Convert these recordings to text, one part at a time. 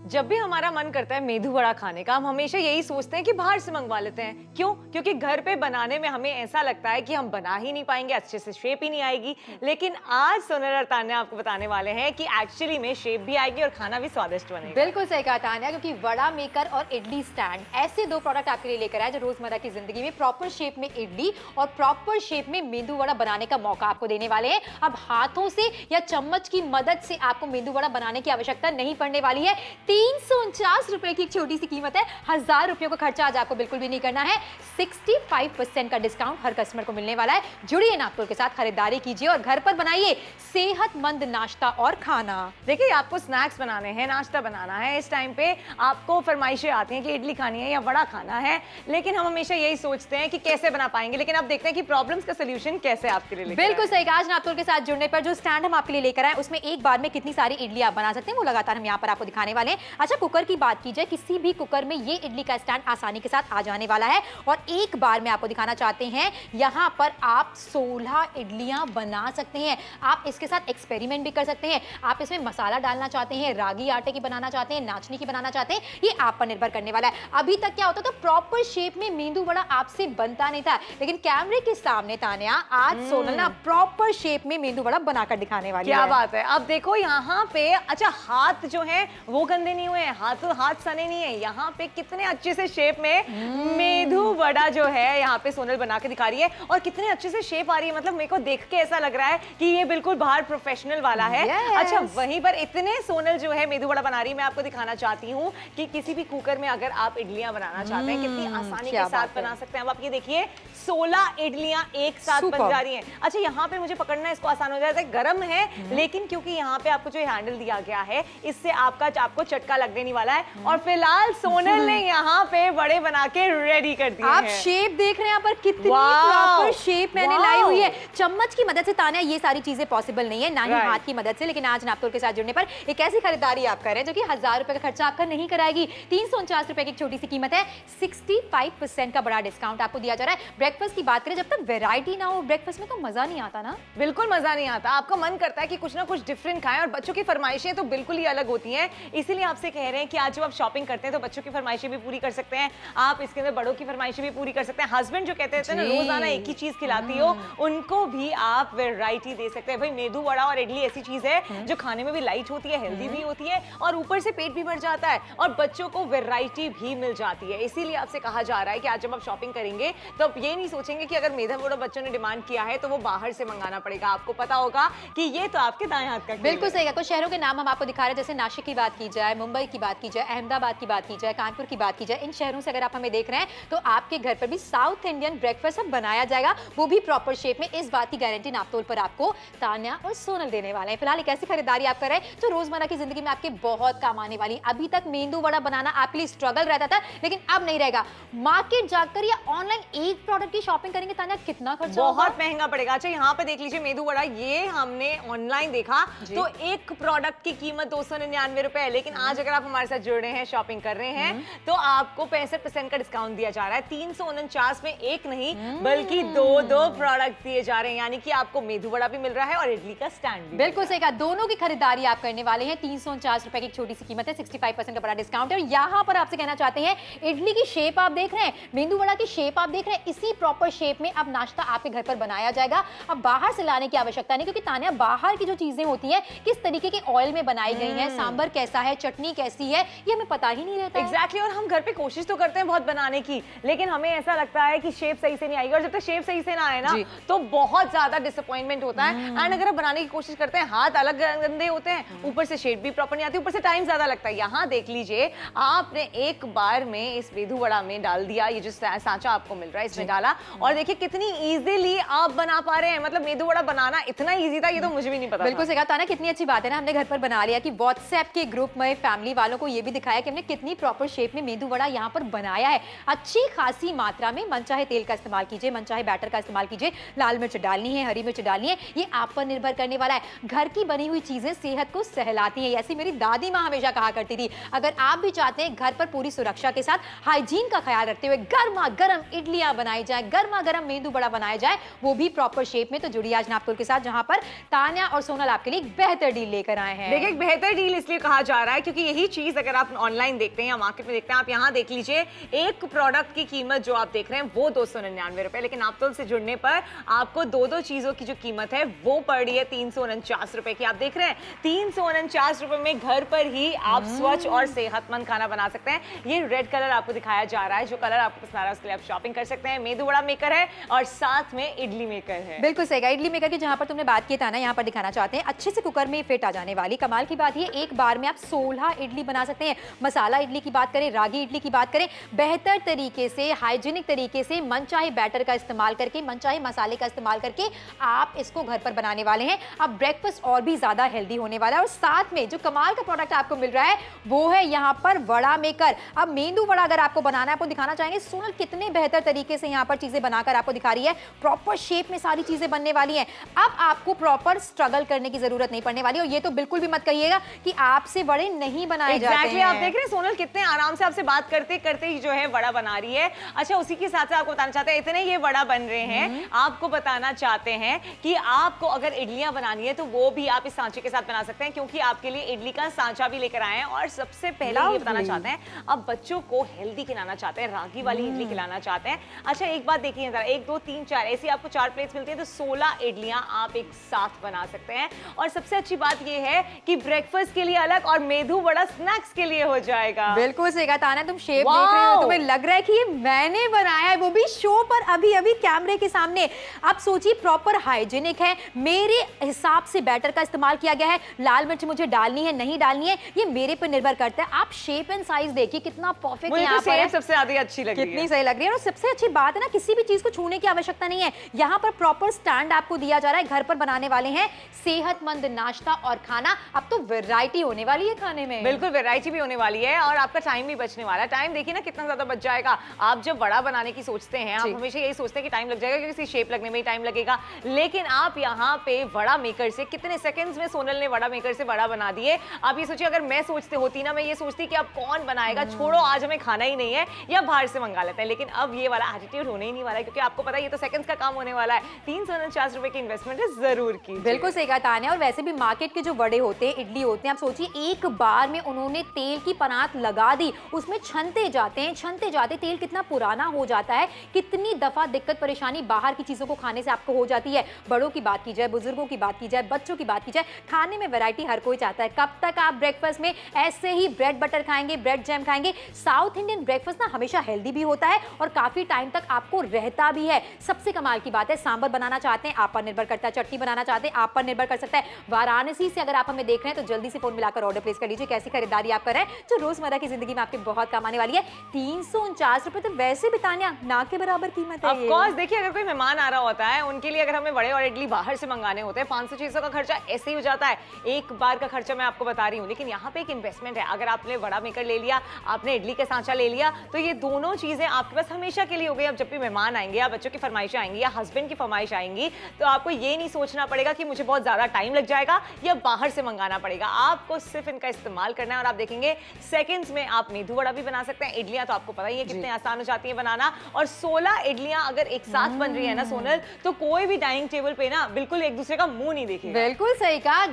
जब भी हमारा मन करता है मेदू वड़ा खाने का, हम हमेशा यही सोचते हैं कि बाहर से मंगवा लेते हैं। क्यों? क्योंकि घर पे बनाने में हमें ऐसा लगता है कि हम बना ही नहीं पाएंगे, अच्छे से शेप ही नहीं आएगी। लेकिन आज सोनल और तान्या आपको बताने वाले हैं कि एक्चुअली में शेप भी आएगी और खाना भी स्वादिष्ट बनेगा। बिल्कुल सही कहा तान्या, क्योंकि वड़ा मेकर और इडली स्टैंड ऐसे दो प्रोडक्ट आपके लिए लेकर आए जो रोजमर्रा की जिंदगी में प्रॉपर शेप में इडली और प्रॉपर शेप में मेदू वड़ा बनाने का मौका आपको देने वाले हैं। अब हाथों से या चम्मच की मदद से आपको मेदू वड़ा बनाने की आवश्यकता नहीं पड़ने वाली है। 349 रुपए की एक छोटी सी कीमत है, 1000 रुपयों का खर्चा आज आपको बिल्कुल भी नहीं करना है। 65% का डिस्काउंट हर कस्टमर को मिलने वाला है। जुड़िए नागपुर के साथ, खरीदारी कीजिए और घर पर बनाइए सेहतमंद नाश्ता और खाना। देखिए, आपको स्नैक्स बनाने हैं, नाश्ता बनाना है, इस टाइम पे आपको फरमाइशें आती हैं कि इडली खानी है या वड़ा खाना है, लेकिन हम हमेशा यही सोचते हैं कि कैसे बना पाएंगे। लेकिन अब देखते हैं कि प्रॉब्लम्स का सोल्यूशन कैसे आपके लिए लेकर आए। बिल्कुल सही कहा। आज नागपुर के साथ जुड़ने पर जो स्टैंड हम आपके लिए लेकर आए उसमें एक बार में कितनी सारी इडली आप बना सकते हैं वो लगातार हम यहाँ पर आपको दिखाने वाले हैं। अच्छा, कुकर की बात की जाए, किसी भी कुकर में ये इडली का स्टैंड आसानी के साथ आ जाने वाला है और एक बार में आपको दिखाना चाहते हैं, यहाँ पर आप 16 इडलियां बना सकते हैं। आप इसके साथ एक्सपेरिमेंट भी कर सकते हैं। आप इसमें मसाला डालना चाहते हैं, रागी आटे की बनाना चाहते हैं, नाचनी की बनाना चाहते हैं, ये आप पर निर्भर करने वाला है। अभी तक क्या होता था, प्रॉपर शेप में मेदू वड़ा आपसे बनता नहीं था, लेकिन कैमरे के सामने तान्या आज सोनल ना प्रॉपर शेप में मेदू वड़ा बनाकर दिखाने वाली है। क्या बात है। अब देखो यहाँ पे, अच्छा हाथ जो है वो गंदे नहीं हुए हैं, हाथ सने नहीं है। यहाँ पे कितने अच्छे से शेप में मेदू वड़ा जो है यहाँ पे सोनल बना के दिखा रही है और कितने अच्छे से शेप आ रही है। मतलब मेरे को देख के ऐसा लग रहा है कि ये बिल्कुल बाहर प्रोफेशनल वाला है। अच्छा, वहीं पर इतने सोनल जो है मेदू वड़ा बना रही है, मैं आपको दिखाना चाहती हूँ कि किसी भी कुकर में अगर आप इडलियां बनाना चाहते हैं, कितनी आसानी के साथ बना सकते हैं। अब आप ये देखिए, 16 इडलियां एक साथ बन जा रही हैं। अच्छा, यहाँ पे मुझे पकड़ना इसको आसान हो जाता है, गर्म है, लेकिन क्योंकि यहाँ पे आपको जो हैंडल दिया गया है, इससे आपको चटका लगने नहीं वाला है। और फिलहाल सोनल ने यहाँ पे बड़े बना के रेडी कर दिए आप हैं। शेप देख रहे हैं यहाँ पर, कितनी प्रॉपर शेप मैंने लाई हुई है। चम्मच की मदद से तान्या ये सारी चीजें पॉसिबल नहीं है, ना ही हाथ की मदद से। लेकिन आज नागपुर के साथ जुड़ने पर एक ऐसी खरीदारी आप कर रहे हैं जो कि 1000 रुपए का खर्चा आपका नहीं कराएगी। 349 रुपए की एक छोटी सी कीमत है, 65% का बड़ा डिस्काउंट आपको दिया जा रहा है। ब्रेकफास्ट की बात करें, जब तक वेरायटी ना हो ब्रेकफास्ट में तो मजा नहीं आता ना। बिल्कुल मजा नहीं आता। आपका मन करता है कि कुछ ना कुछ डिफरेंट खाएं और बच्चों की फरमाइशें तो बिल्कुल ही अलग होती हैं। इसीलिए आपसे कह रहे हैं कि आज जब आप शॉपिंग करते हैं तो बच्चों की फरमाइशें भी पूरी कर सकते हैं, आप इसके अंदर बड़ों की फरमाइशें भी पूरी कर सकते हैं। हस्बैंड जो कहते हैं ना रोजाना एक ही चीज खिलाती हो, उनको भी आप वैरायटी दे सकते हैं। भाई, मेदू वड़ा और इडली ऐसी चीज है जो खाने में भी लाइट होती है, हेल्दी भी होती है और ऊपर से पेट भी भर जाता है और बच्चों को वैरायटी भी मिल जाती है। इसीलिए आपसे कहा जा रहा है कि आज जब आप शॉपिंग करेंगे तो आप ये नहीं सोचेंगे कि अगर मेदू वड़ा बच्चों ने डिमांड किया है तो वो बाहर से मंगाना पड़ेगा। आपको पता होगा कि ये तो आपके दाएं हाथ का। बिल्कुल सही है। कुछ शहरों के नाम हम आपको दिखा रहे हैं, जैसे नासिक की बात की जाए, मुंबई की बात की जाए, अहमदाबाद की बात की जाए, कानपुर की बात की जाए। इन शहरों से अगर आप हमें देख रहे हैं तो आपके घर पर भी साउथ इंडियन ब्रेकफास्ट अब बनाया जाएगा, वो भी प्रॉपर शेप में। इस बात की गारंटी नापतोल पर आपको तान्या और सोनल देने वाले हैं। फिलहाल एक ऐसी खरीदारी आप कर रहे हैं जो रोजमर्रा की जिंदगी में आपके बहुत काम आने वाली। अभी तक मेदू वड़ा बनाना आपके लिए स्ट्रगल रहता था, लेकिन अब नहीं रहेगा। मार्केट जाकर या ऑनलाइन एक प्रोडक्ट की शॉपिंग करेंगे तान्या, कितना खर्चा बहुत महंगा पड़ेगा। अच्छा, यहाँ पे देख लीजिए मेदू वड़ा, ये हमने ऑनलाइन देखा तो एक प्रोडक्ट की कीमत 299 रुपए है, लेकिन आज अगर आप हमारे साथ जुड़ रहे हैं, शॉपिंग कर रहे हैं, तो आपको 65% का डिस्काउंट दिया जा रहा है। 349 में एक नहीं बल्कि दो प्रोडक्ट दिए जा रहे हैं, यानी कि आपको मेदू वड़ा भी मिल रहा है और इडली का स्टैंड भी। बिल्कुल सही कहा, दोनों की खरीदारी आप करने वाले हैं। 349 रुपए की एक छोटी सी कीमत है, 65% का बड़ा डिस्काउंट है। और यहाँ पर आपसे कहना चाहते हैं, इडली की शेप आप देख रहे हैं, मेदू वड़ा की शेप आप देख रहे हैं, इसी प्रॉपर शेप में अब नाश्ता आपके घर पर बनाया जाएगा। अब बाहर से लाने की आवश्यकता नहीं, क्योंकि तान्या बाहर की जो चीजें होती हैं, किस तरीके के ऑयल में बनाई गई हैं, सांबर कैसा है, चटनी कैसी है, ये हमें पता ही नहीं रहता। एग्जैक्टली। और हम घर पे कोशिश तो करते हैं बहुत बनाने की, लेकिन हमें ऐसा लगता है कि शेप सही से नहीं आएगी और जब तक शेप सही से ना आए ना तो बहुत ज्यादा डिसअपॉइंटमेंट होता है। एंड अगर आप बनाने की कोशिश करते हैं, हाथ अलग गंदे होते हैं, ऊपर से शेप भी प्रॉपर नहीं आती, ऊपर से टाइम ज्यादा लगता है। यहाँ देख लीजिए, आपने एक बार में इस मेदू वड़ा में डाल दिया, ये जो सांचा आपको मिल रहा है इसमें डाला, और देखिए कितनी इजीली आप बना पा रहे हैं। मतलब मेदू वड़ा बनाना इतना इजी था, ये तो मुझे भी नहीं पता। बिल्कुल सही कहा तान्या, कितनी अच्छी बात है ना, हमने घर पर बना लिया कि व्हाट्सएप के ग्रुप में फैमिली वालों को ये भी दिखाया कि हमने कितनी प्रॉपर शेप में मेदू वड़ा यहाँ पर बनाया है। अच्छी खासी मात्रा में मनचाहे तेल का इस्तेमाल कीजिए, मनचाहे बैटर का इस्तेमाल कीजिए, लाल मिर्च डालनी है, हरी मिर्च डालनी है, ये आप पर निर्भर करने वाला है। घर की बनी हुई चीजें सेहत को सहलाती हैं, ऐसी मेरी दादी माँ हमेशा कहा करती थी। अगर आप भी चाहते हैं घर पर पूरी सुरक्षा के साथ हाइजीन का ख्याल रखते हुए गर्मा गर्म इडलियां बनाई जाए, गर्मा गर्म मेदू वड़ा बनाया जाए, वो भी प्रॉपर शेप में, तो जुड़िए आज नागपुर के साथ, जहां पर तान्या और सोनल आपके लिए एक बेहतर डील लेकर आए हैं। देखिए, एक बेहतर डील इसलिए कहा जा रहा है क्योंकि क्योंकि यही चीज अगर आप ऑनलाइन देखते हैं या मार्केट में देखते हैं, आप यहाँ देख लीजिए एक प्रोडक्ट की कीमत जो आप देख रहे हैं वो 299 रुपए, लेकिन आपतोल से जुड़ने पर आपको दो चीजों की जो कीमत है वो पड़ रही है 349 रुपए की। आप देख रहे हैं 349 रुपए में घर पर ही आप स्वच्छ और सेहतमंद खाना बना सकते हैं। ये रेड कलर आपको दिखाया जा रहा है, जो कलर आपको पसंद आ रहा है उसके लिए आप शॉपिंग कर सकते हैं। मेदू वड़ा मेकर है और साथ में इडली मेकर है। बिल्कुल सही कहा, इडली मेकर की जहां पर तुमने बात की था ना, यहाँ पर दिखाना चाहते हैं अच्छे से कुकर में फिट आ जाने वाली। कमाल की बात ये एक बार में आप 16 इडली बना सकते हैं। मसाला इडली की बात करें, रागी इडली की बात करें, बेहतर तरीके से हाइजीनिक तरीके से मनचाहे बैटर का इस्तेमाल करके, मनचाहे मसाले का इस्तेमाल करके आप इसको घर पर बनाने वाले हैं। अब ब्रेकफास्ट और भी ज्यादा हेल्दी होने वाला है। और साथ में जो कमाल का प्रोडक्ट आपको मिल रहा है वो है यहाँ पर वड़ा मेकर। अब मेंदू वड़ा अगर आपको बनाना है, आपको दिखाना चाहेंगे सोनल कितने बेहतर तरीके से यहाँ पर चीजें बनाकर आपको दिखा रही है। प्रॉपर शेप में सारी चीजें बनने वाली हैं। अब आपको प्रॉपर स्ट्रगल करने की जरूरत नहीं पड़ने वाली। और ये तो बिल्कुल भी मत कहिएगा कि आपसे बड़े नहीं बनाए जाते हैं। आप देख रहे हैं सोनल कितने आराम से आपसे बात करते करते ही जो है वड़ा बना रही है। अच्छा, उसी के साथ साथ आपको बताना चाहते हैं इतने ये वड़ा बन रहे हैं, आपको बताना चाहते हैं कि आपको अगर इडलियां बनानी है तो वो भी आप इस सांचे के साथ बना सकते हैं, क्योंकि आपके लिए इडली का सांचा भी लेकर आए हैं। और सबसे पहले ये बताना चाहते हैं, अब बच्चों को हेल्दी खिलाना चाहते हैं, रागी वाली इडली खिलाना चाहते हैं। अच्छा, एक बात देखिए जरा, 1 2 3 4 ऐसी आपको 4 प्लेट्स मिलती है, तो 16 इडलियां आप एक साथ बना सकते हैं। और सबसे अच्छी बात ये है कि ब्रेकफास्ट के लिए अलग और मेदू वड़ा स्नैक्स के लिए हो जाएगा। बिल्कुल सही कहा ताना, तुम शेप देख रहे हो, तुम्हें लग रहा है कि ये मैंने बनाया है, वो भी शो पर अभी अभी कैमरे के सामने। आप सोचिए प्रॉपर हाइजीनिक है, मेरे हिसाब से बैटर का इस्तेमाल किया गया है। लाल मिर्च मुझे डालनी है नहीं डालनी है ये मेरे पर निर्भर करता है। आप शेप एंड साइज देखिए कितना परफेक्ट यहाँ पर है, सबसे ज्यादा अच्छी लग रही है, कितनी सही लग रही है। और सबसे अच्छी बात है ना, किसी भी चीज को छूने की आवश्यकता नहीं है। यहाँ पर प्रॉपर स्टैंड आपको दिया जा रहा है। घर पर बनाने वाले हैं सेहतमंद नाश्ता और खाना। अब तो वैरायटी होने वाली है खाने में, बिल्कुल वैरायटी भी होने वाली है और आपका टाइम भी बचने वाला है। टाइम देखिए ना कितना ज्यादा बच जाएगा। आप जब वड़ा बनाने की सोचते हैं, आप हमेशा यही सोचते हैं कि टाइम लग जाएगा, क्योंकि इसी शेप लगने में ही टाइम लगेगा। लेकिन आप यहाँ पे वड़ा मेकर से कितने सेकंड्स में सोनल ने वड़ा मेकर से वड़ा बना दिए। आप ये सोचिए, अगर मैं सोचते होती ना, मैं ये सोचती कि अब कौन बनाएगा, छोड़ो आज हमें खाना ही नहीं है या बाहर से मंगा लेते हैं। लेकिन अब ये वाला एटीट्यूड होने ही नहीं वाला है, क्योंकि आपको पता है ये तो सेकंड्स का काम होने वाला है। 349 रुपए की इन्वेस्टमेंट है, जरूर की। बिल्कुल सही कहा तान्या। और वैसे भी मार्केट के जो वड़े होते हैं, इडली होते हैं, आप सोचिए एक बार में उन्होंने तेल की पनात लगा दी, उसमें छनते जाते तेल कितना पुराना हो जाता है। कितनी दफा दिक्कत परेशानी बाहर की चीजों को खाने से आपको हो जाती है। बड़ों की बात की जाए, बुजुर्गों की बात की जाए, बच्चों की बात की जाए, खाने में वैरायटी हर कोई चाहता है। कब तक आप ब्रेकफास्ट में ऐसे ही ब्रेड बटर खाएंगे, ब्रेड जैम खाएंगे। साउथ इंडियन ब्रेकफास्ट ना हमेशा हेल्दी भी होता है और काफी टाइम तक आपको रहता भी है। सबसे कमाल की बात है, सांबर बनाना चाहते हैं आप पर निर्भर करता है, चटनी बनाना चाहते हैं आप पर निर्भर कर सकता है। वाराणसी से अगर आप हमें देख रहे हैं तो जल्दी से फोन मिलाकर ऑर्डर प्लेस कर लीजिए। कैसी खरीदारी आप कर रहे हैं जो रोजमर्रा की जिंदगी में आपके बहुत काम आने वाली है। 349 रुपए तो वैसे भी तान्या ना के बराबर कीमत है। ऑफ कोर्स, देखिए अगर कोई मेहमान आ रहा होता है, उनके लिए अगर हमें वड़े और इडली बाहर से मंगाने होते हैं, 500-600 का खर्चा ऐसे ही हो जाता है। एक बार का खर्चा मैं आपको बता रही हूँ, लेकिन यहाँ पे एक इन्वेस्टमेंट है। अगर आपने वड़ा मेकर ले लिया, आपने इडली का सांचा ले लिया, तो ये दोनों चीजें आपके पास हमेशा के लिए हो गई। अब जब भी मेहमान आएंगे या बच्चों की फरमाइश आएंगी या हस्बैंड की फरमाइश आएंगी, तो आपको ये नहीं सोचना पड़ेगा कि मुझे बहुत ज्यादा टाइम लग जाएगा या बाहर से मंगाना पड़ेगा। आपको सिर्फ इनका इस्तेमाल करना है और आप देखेंगे सेकंड्स में आप मेदू वड़ा भी बना सकते हैं। इडलियां तो आपको पता ही है कितने आसान हो जाती है बनाना। और 16 इडलियां अगर एक साथ बन रही है ना सोनल, तो कोई भी डाइनिंग टेबल पे ना बिल्कुल एक दूसरे का मुंह नहीं देखेगा। बिल्कुल सही कहा,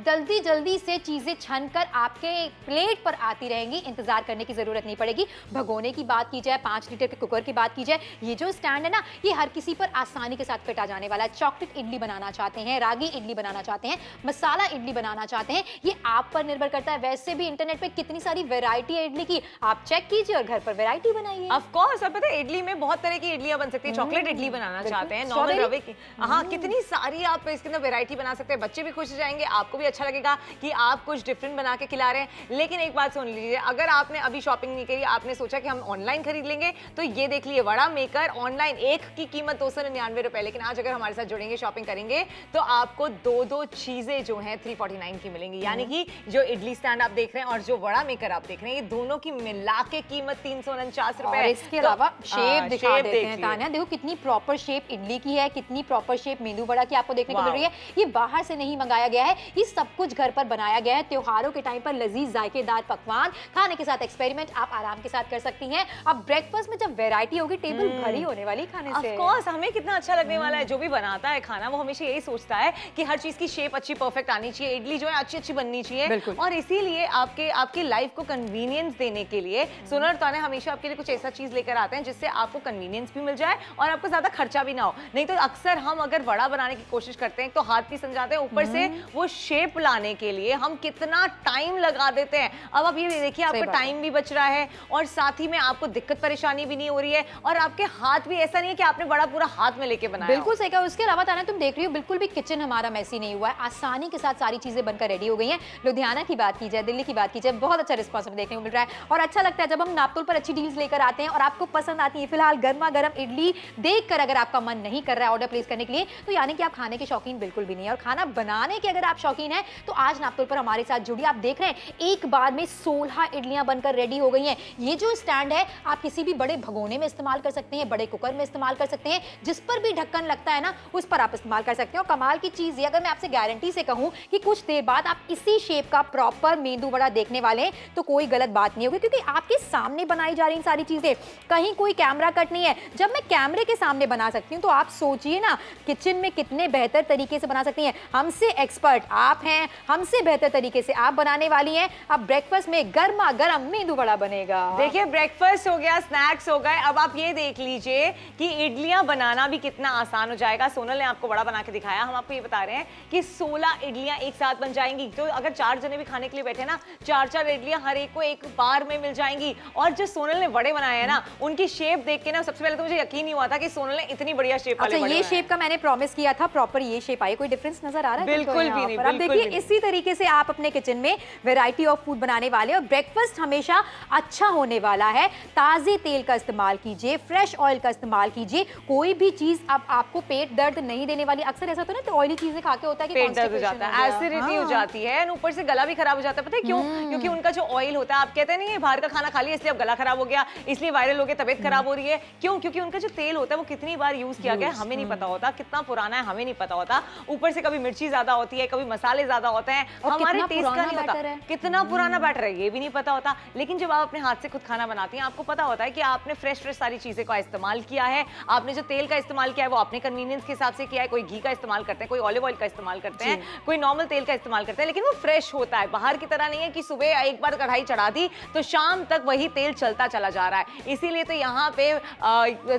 जल्दी जल्दी से चीजें छनकर आपके प्लेट पर आती रहेंगी, इंतजार करने की जरूरत नहीं पड़ेगी। भगोने की बात की जाए, 5 लीटर के कुकर की बात की जाए, ये जो स्टैंड है ना, ये हर किसी पर आसानी के साथ फिट आ जाने वाला है। चॉकलेट इडली बनाना चाहते हैं, रागी इडली बनाना चाहते हैं, मसाला इडली बनाना चाहते हैं, ये आप पर निर्भर करता है। वैसे भी इंटरनेट पे कितनी सारी वैरायटी है इडली की, आप चेक कीजिए और घर पर वैरायटी बनाइए। ऑफ कोर्स, और पता है इडली में बहुत तरह की इडलियां बन सकती है। चॉकलेट इडली बनाना चाहते हैं, नॉर्मल रवे की, हाँ कितनी सारी आप इसके अंदर वैरायटी बना सकते हैं। बच्चे भी खुश हो जाएंगे, आपको भी अच्छा लगेगा कि आप कुछ डिफरेंट बना के खिला रहे हैं। लेकिन एक बात सुन लीजिए, अगर आपने अभी शॉपिंग नहीं करी, आपने सोचा कि हम ऑनलाइन खरीद लेंगे, तो ये देख लीजिए वड़ा मेकर ऑनलाइन एक की कीमत 299 रुपए। लेकिन आज अगर हमारे साथ जुड़ेंगे, शॉपिंग करेंगे, तो आपको दो चीजें जो हैं 349 की मिलेंगी। यानी कि जो इडली स्टैंड आप देख रहे हैं और जो वड़ा मेकर आप देख रहे हैं, ये दोनों की मिला के कीमत 349 रुपए। इसके अलावा शेप दिखा देते हैं तान्या, देखो कितनी प्रॉपर शेप इडली की है, कितनी प्रॉपर शेप मेदू वड़ा की आपको देखने को मिल रही है। ये बाहर से नहीं मंगाया गया है, ये सब कुछ घर पर बनाया गया है। त्योहारों के टाइम पर लजीज जायकेदार पकवान खाने के साथ एक्सपेरिमेंट आप आराम के साथ कर सकती हैं। अब ब्रेकफास्ट में जब वैरायटी होगी, टेबल भरी होने वाली खाने से। ऑफ कोर्स, हमें कितना अच्छा लगने वाला है। जो भी बनाता है खाना, वो हमेशा यही सोचता है कि हर चीज की शेप अच्छी परफेक्ट आनी चाहिए, इडली जो है अच्छी बननी चाहिए। और इसीलिए लिए आपकी लाइफ को कन्वीनियंस देने के लिए सोनल और तान्या हमेशा आपके लिए कुछ ऐसा चीज लेकर आते हैं जिससे आपको कन्वीनियंस भी मिल जाए और आपको ज्यादा खर्चा भी ना हो। नहीं तो अक्सर हम अगर वड़ा बनाने की कोशिश करते हैं तो हाथ भी सम जाते हैं, ऊपर से वो शेप लाने के लिए हम कितना टाइम लगा देते हैं। अब आप ये देखिए आपका टाइम भी बच रहा है और साथ ही में आपको दिक्कत परेशानी भी नहीं हो रही है और आपके हाथ भी ऐसा नहीं है कि आपने बड़ा पूरा हाथ में लेके बनाया। बिल्कुल सही कहा। उसके अलावा तान्या तुम देख रही हो बिल्कुल भी किचन हमारा मैसी नहीं हुआ है, आसानी के साथ सारी चीजें बनकर रेडी हो गई हैं। लुधियाना की बात की जाए, दिल्ली की बात की जाए, बहुत अच्छा रिस्पॉन्स हमें देखने को मिल रहा है और अच्छा लगता है जब हम नापतोल पर अच्छी डील्स लेकर आते हैं और आपको पसंद आती है। फिलहाल गर्मा गर्म इडली देखकर अगर आपका मन नहीं कर रहा है ऑर्डर प्लेस करने के लिए तो यानी कि आप खाने के शौकीन बिल्कुल भी नहीं है, और खाना बनाने के अगर आप शौकीन हैं तो आज नापतोल पर हमारे साथ जुड़िए। आप देख रहे हैं एक बार में 16 इडलियां बनकर रेडी हो गई हैं। ये जो स्टैंड है आप किसी भी बड़े भगोने में इस्तेमाल कर सकते हैं, बड़े कुकर में इस्तेमाल कर सकते हैं, जिस पर भी ढक्कन लगता है ना उस पर आप इस्तेमाल कर सकते हैं। और कमाल की चीज ये, अगर मैं आपसे गारंटी से कहूं कि कुछ देर बाद आप इसी शेप का प्रॉपर मेंदू वड़ा देखने वाले हैं तो कोई गलत बात नहीं होगी, क्योंकि आपके सामने बनाई जा रही सारी चीजें, कहीं कोई कैमरा कट नहीं है। जब मैं कैमरे के सामने बना सकती हूँ तो आप सोचिए ना किचन में कितने बेहतर तरीके से बना सकती हैं। हमसे एक्सपर्ट आप हैं, हमसे बेहतर तरीके से आप बनाने वाली हैं। अब ब्रेकफास्ट में गर्मा गर्म मेंदू वड़ा बनेगा। देखिए ब्रेकफास्ट हो गया, स्नैक्स हो गए, अब आप ये देख लीजिए कि इडलियां बनाना भी कितना आसान हो जाएगा। सोनल ने आपको बड़ा बना के दिखाया, हम आपको ये बता रहे हैं कि 16 इडलियां एक साथ बन जाएंगी। तो अगर 4 जने भी खाने के लिए बैठे ना, 4-4 इडलियां हर एक को एक बार में मिल जाएंगी। और जो सोनल ने बड़े बनाए हैं ना, उनकी शेप देख के ना सबसे पहले तो मुझे यकीन नहीं हुआ था कि सोनल ने इतनी बढ़िया शेप वाले ये शेप का मैंने प्रॉमिस किया था, प्रॉपर ये शेप आई। कोई डिफरेंस नजर आ रहा है? बिल्कुल भी नहीं। अब देखिए इसी तरीके से आप अपने किचन में वैरायटी ऑफ फूड बनाने वाले, और ब्रेकफास्ट हमेशा अच्छा होने वाला है। ताजे तेल का इस्तेमाल कीजिए, फ्रेश ऑयल का इस्तेमाल कीजिए। कोई भी चीज अब आपको पेट दर्द नहीं देने वाली। अक्सर ऐसा तो ना ऑयली चीजें खा के होता है कि पेट दर्द हो जाता है, एसिडिटी हो जाती है, ऊपर से गला भी खराब हो जाता है। पता है क्यों? क्योंकि उनका जो ऑयल होता है, आप कहते नहीं है बाहर का खाना खा लिया इसलिए अब गला खराब हो गया, इसलिए वायरल हो गया, तबीयत खराब हो रही है। क्यों? क्योंकि उनका जो तेल होता है वो कितनी बार यूज किया गया हमें नहीं पता होता, कितना पुराना है हमें नहीं पता होता। ऊपर से कभी मिर्ची ज्यादा होती है, कभी मसाले ज्यादा होते हैं, हमारे टेस्ट का नहीं होता। कितना पुराना बैटर है ये भी नहीं पता होता। लेकिन जब आप अपने हाथ से खुद खाना बनाती हैं आपको पता होता है कि आपने फ्रेश सारी चीजें का इस्तेमाल किया है। आपने जो तेल का इस्तेमाल किया है वो अपने कन्वीनियंस के हिसाब से किया है। कोई घी का इस्तेमाल करते हैं, कोई ऑलिव ऑयल का इस्तेमाल करते हैं, कोई नॉर्मल तेल का इस्तेमाल करते हैं, लेकिन वो फ्रेश होता है। बाहर की तरह नहीं है कि सुबह एक बार कढ़ाई चढ़ा दी तो शाम तक वही तेल चलता चला जा रहा है। इसीलिए तो यहाँ पे